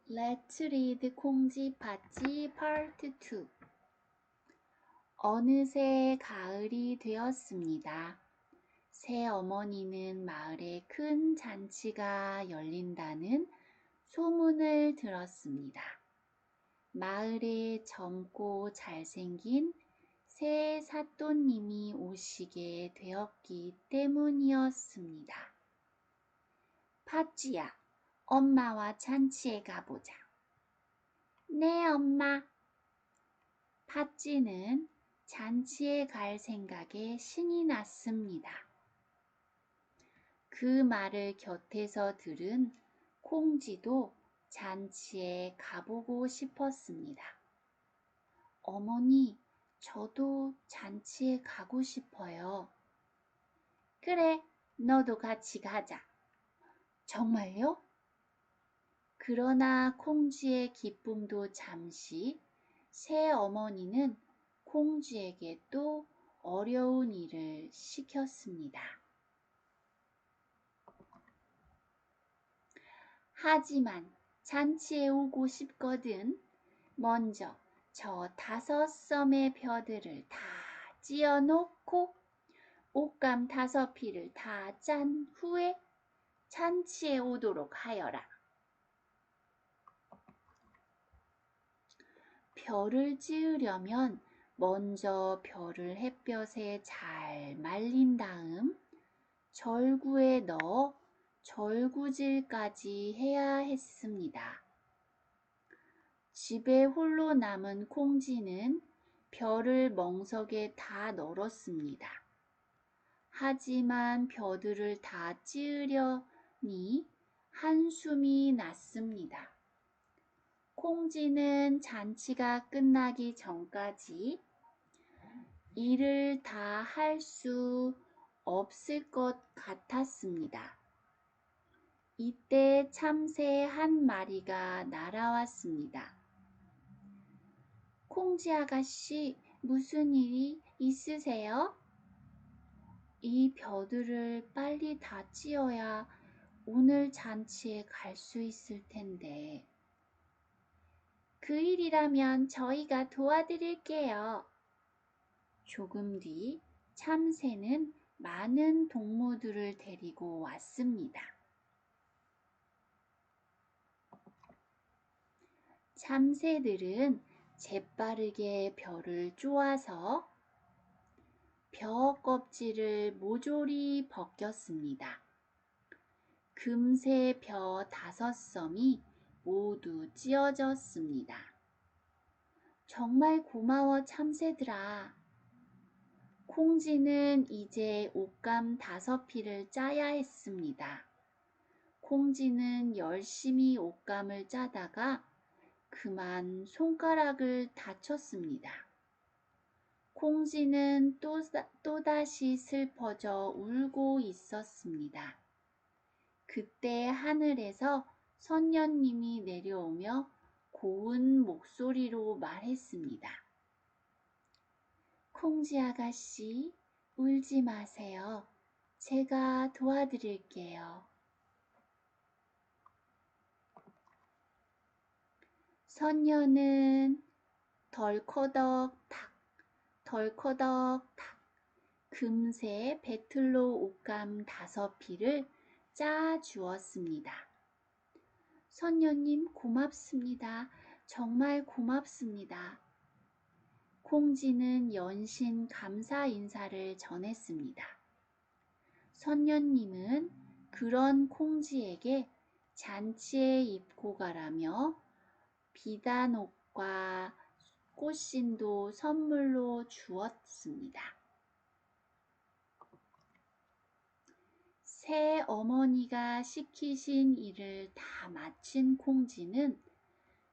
Let's read 콩쥐팥쥐 Part 2. 어느새 가을이 되었습니다. 새어머니는 마을에 큰 잔치가 열린다는 소문을 들었습니다. 마을에 젊고 잘생긴 새 사또님이 오시게 되었기 때문이었습니다. 팥쥐야, 엄마와 잔치에 가보자. 네, 엄마. 팥쥐는 잔치에 갈 생각에 신이 났습니다. 그 말을 곁에서 들은 콩쥐도 잔치에 가보고 싶었습니다. 어머니, 저도 잔치에 가고 싶어요. 그래, 너도 같이 가자. 정말요? 그러나 콩쥐의 기쁨도 잠시, 새어머니는 콩쥐에게 또 어려운 일을 시켰습니다. 하지만 잔치에 오고 싶거든. 먼저 저 5섬의 벼들을 다 찧어놓고 옷감 5피를 다 짠 후에 잔치에 오도록 하여라. 벼를 찧으려면 먼저 벼를 햇볕에 잘 말린 다음 절구에 넣어 절구질까지 해야 했습니다. 집에 홀로 남은 콩쥐는 벼를 멍석에 다 널었습니다. 하지만 벼들을 다 찌으려니 한숨이 났습니다. 콩쥐는 잔치가 끝나기 전까지 일을 다 할 수 없을 것 같았습니다. 이때 참새 한 마리가 날아왔습니다. 콩쥐 아가씨, 무슨 일이 있으세요? 이 벼들을 빨리 다 찧어야 오늘 잔치에 갈 수 있을 텐데. 그 일이라면 저희가 도와드릴게요. 조금 뒤 참새는 많은 동무들을 데리고 왔습니다. 참새들은 재빠르게 벼를 쪼아서 벼 껍질을 모조리 벗겼습니다. 금세 벼 5섬이 모두 찧어졌습니다. 정말 고마워 참새들아. 콩쥐는 이제 옷감 5피를 짜야 했습니다. 콩쥐는 열심히 옷감을 짜다가 그만 손가락을 다쳤습니다. 콩쥐는 또다시 슬퍼져 울고 있었습니다. 그때 하늘에서 선녀님이 내려오며 고운 목소리로 말했습니다. 콩쥐 아가씨, 울지 마세요. 제가 도와드릴게요. 선녀는 덜커덕 탁 금세 배틀로 옷감 5피를 짜 주었습니다. 선녀님 고맙습니다. 정말 고맙습니다. 콩쥐는 연신 감사 인사를 전했습니다. 선녀님은 그런 콩쥐에게 잔치에 입고 가라며 비단옷과 꽃신도 선물로 주었습니다. 새 어머니가 시키신 일을 다 마친 콩쥐는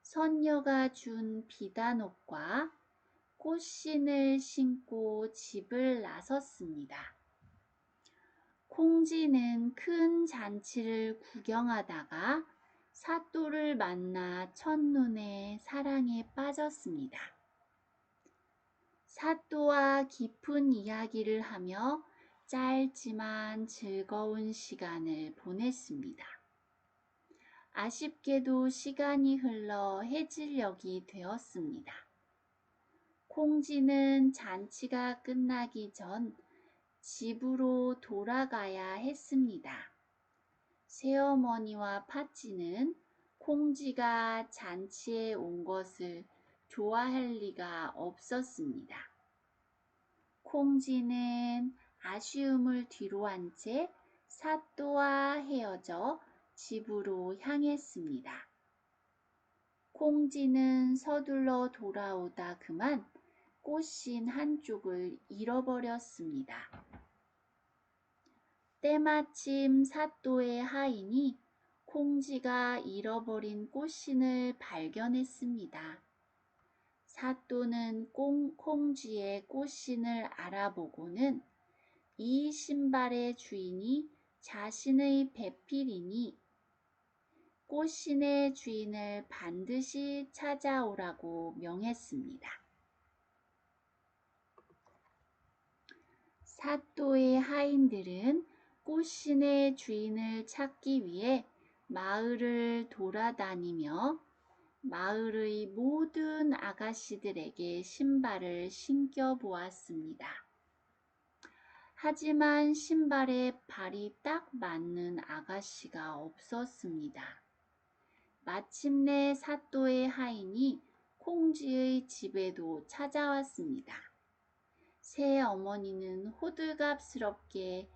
선녀가 준 비단옷과 꽃신을 신고 집을 나섰습니다. 콩쥐는 큰 잔치를 구경하다가 사또를 만나 첫눈에 사랑에 빠졌습니다. 사또와 깊은 이야기를 하며 짧지만 즐거운 시간을 보냈습니다. 아쉽게도 시간이 흘러 해질녘이 되었습니다. 콩쥐는 잔치가 끝나기 전 집으로 돌아가야 했습니다. 새어머니와 팥쥐는 콩쥐가 잔치에 온 것을 좋아할 리가 없었습니다. 콩쥐는 아쉬움을 뒤로한 채 사또와 헤어져 집으로 향했습니다. 콩쥐는 서둘러 돌아오다 그만 꽃신 한쪽을 잃어버렸습니다. 때마침 사또의 하인이 콩쥐가 잃어버린 꽃신을 발견했습니다. 사또는 콩쥐의 꽃신을 알아보고는 이 신발의 주인이 자신의 배필이니 꽃신의 주인을 반드시 찾아오라고 명했습니다. 사또의 하인들은 꽃신의 주인을 찾기 위해 마을을 돌아다니며 마을의 모든 아가씨들에게 신발을 신겨 보았습니다. 하지만 신발에 발이 딱 맞는 아가씨가 없었습니다. 마침내 사또의 하인이 콩쥐의 집에도 찾아왔습니다. 새 어머니는 호들갑스럽게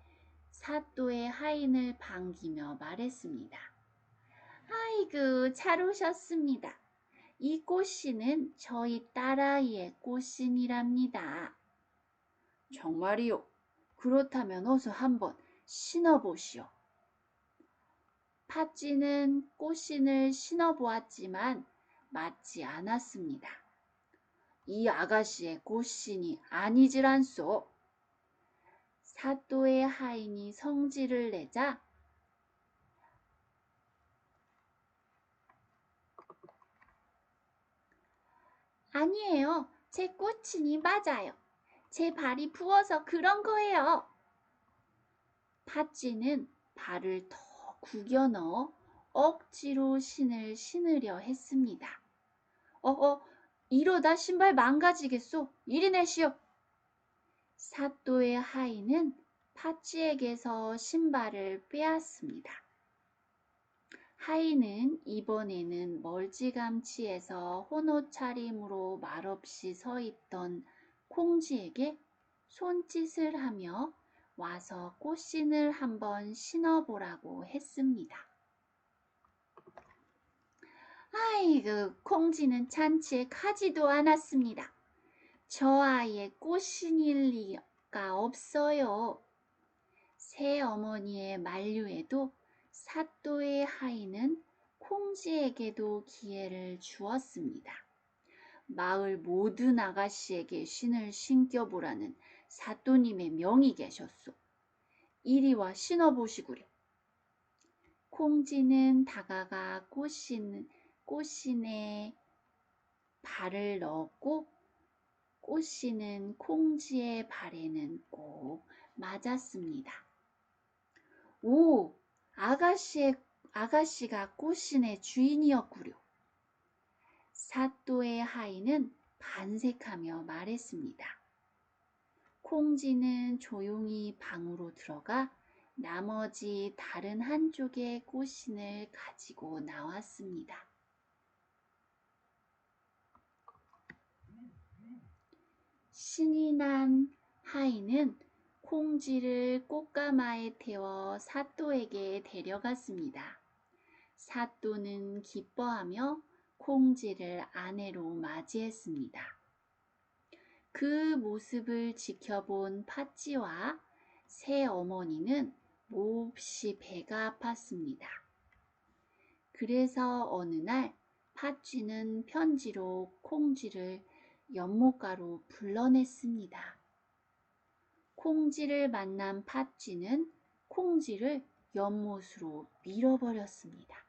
사또의 하인을 반기며 말했습니다. 아이고, 잘 오셨습니다. 이 꽃신은 저희 딸아이의 꽃신이랍니다. 정말이요? 그렇다면 어서 한번 신어보시오. 팥쥐는 꽃신을 신어보았지만 맞지 않았습니다. 이 아가씨의 꽃신이 아니질 않소. 사또의 하인이 성질을 내자 아니에요. 제 꽃신이 맞아요. 제 발이 부어서 그런 거예요. 팥쥐는 발을 더 구겨 넣어 억지로 신을 신으려 했습니다. 이러다 신발 망가지겠소. 이리 내시오. 사또의 하인은 팥쥐에게서 신발을 빼앗습니다. 하인은 이번에는 멀찌감치해서 혼옷차림으로 말없이 서 있던 콩쥐에게 손짓을 하며 와서 꽃신을 한번 신어보라고 했습니다. 아이고, 콩쥐는 잔치에 가지도 않았습니다. 저 아이의 꽃신일 리가 없어요. 새 어머니의 만류에도 사또의 하인은 콩쥐에게도 기회를 주었습니다. 마을 모든 아가씨에게 신을 신겨보라는 사또님의 명이 계셨소. 이리 와 신어보시구려. 콩쥐는 다가가 꽃신에 발을 넣었고 꽃신은 콩쥐의 발에는 꼭 맞았습니다. 오, 아가씨가 꽃신의 주인이었구려. 사또의 하인은 반색하며 말했습니다. 콩쥐는 조용히 방으로 들어가 나머지 다른 한쪽의 꽃신을 가지고 나왔습니다. 신이 난 하인은 콩쥐를 꽃가마에 태워 사또에게 데려갔습니다. 사또는 기뻐하며 콩쥐를 아내로 맞이했습니다. 그 모습을 지켜본 팥쥐와 새 어머니는 몹시 배가 아팠습니다. 그래서 어느 날 팥쥐는 편지로 콩쥐를 연못가로 불러냈습니다. 콩쥐를 만난 팥쥐는 콩쥐를 연못으로 밀어버렸습니다.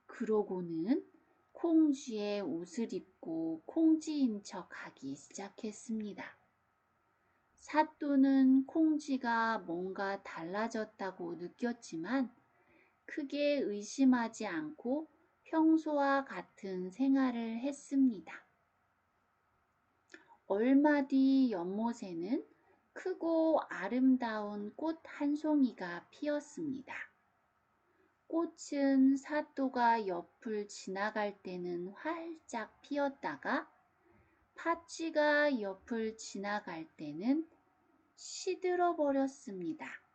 그러고는 콩쥐의 옷을 입고 콩쥐인 척하기 시작했습니다. 사또는 콩쥐가 뭔가 달라졌다고 느꼈지만 크게 의심하지 않고 평소와 같은 생활을 했습니다. 얼마 뒤 연못에는 크고 아름다운 꽃 한 송이가 피었습니다. 꽃은 사또가 옆을 지나갈 때는 활짝 피었다가 파쥐가 옆을 지나갈 때는 시들어 버렸습니다.